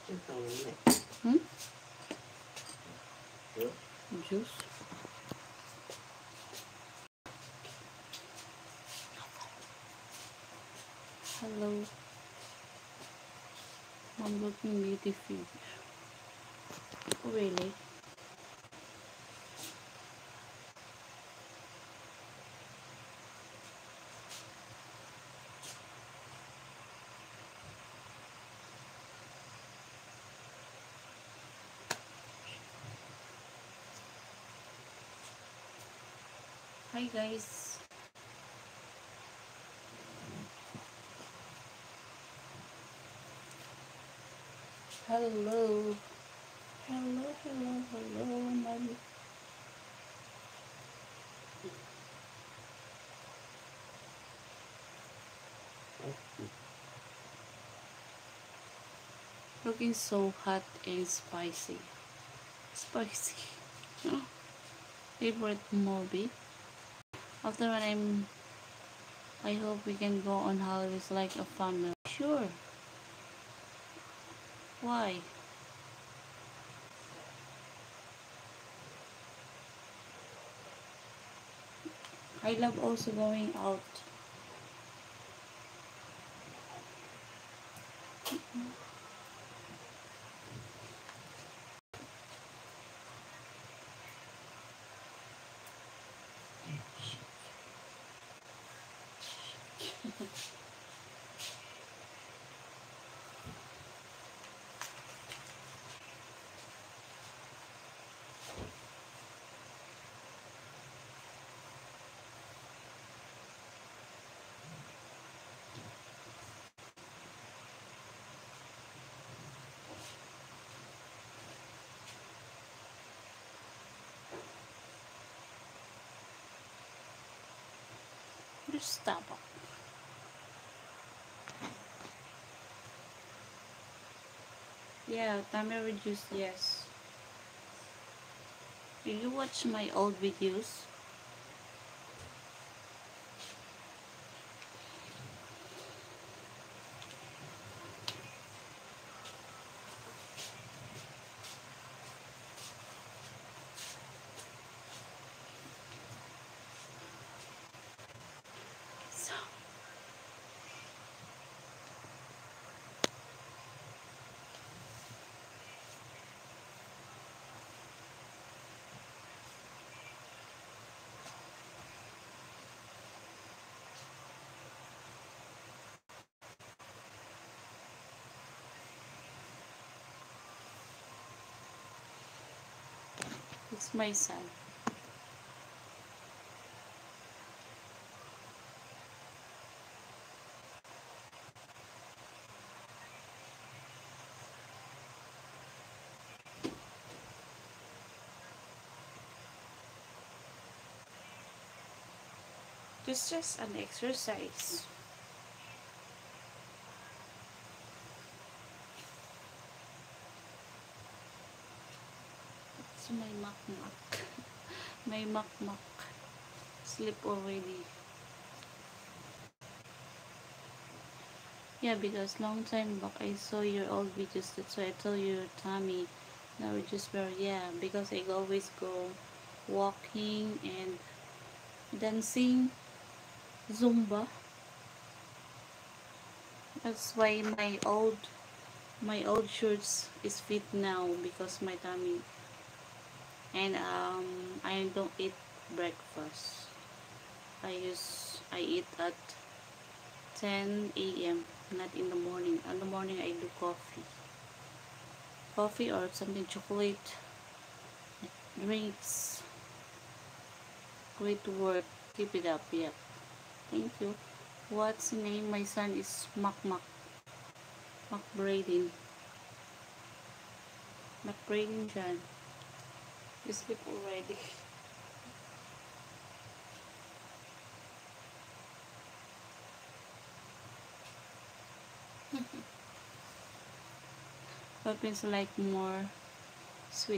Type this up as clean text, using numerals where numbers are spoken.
Hmm? Juice? Hello. I'm looking beautiful. Oh, really? Hi guys. Hello. Hello, my... Looking so hot and spicy. Spicy. Favorite movie? After when I hope we can go on holidays like a family. Sure. Why? I love also going out. Just stop up. Yeah, tamarind juice, yes. Did you watch my old videos? So, it's my son. It's just an exercise. It's my makmak. My makmak. Sleep already. Yeah, because long time back I saw your old videos. That's why I told you, Tommy. Now we just very, yeah, because I always go walking and dancing, Zumba. That's why my old shirts is fit now because my tummy. And I don't eat breakfast. I eat at 10 a.m. not in the morning. In the morning I do coffee or something, chocolate, drinks. Great work, keep it up. Yeah, thank you. What's the name? My son is Mac Braden. Mac Braden John. You sleep already. Philippines like more sweet.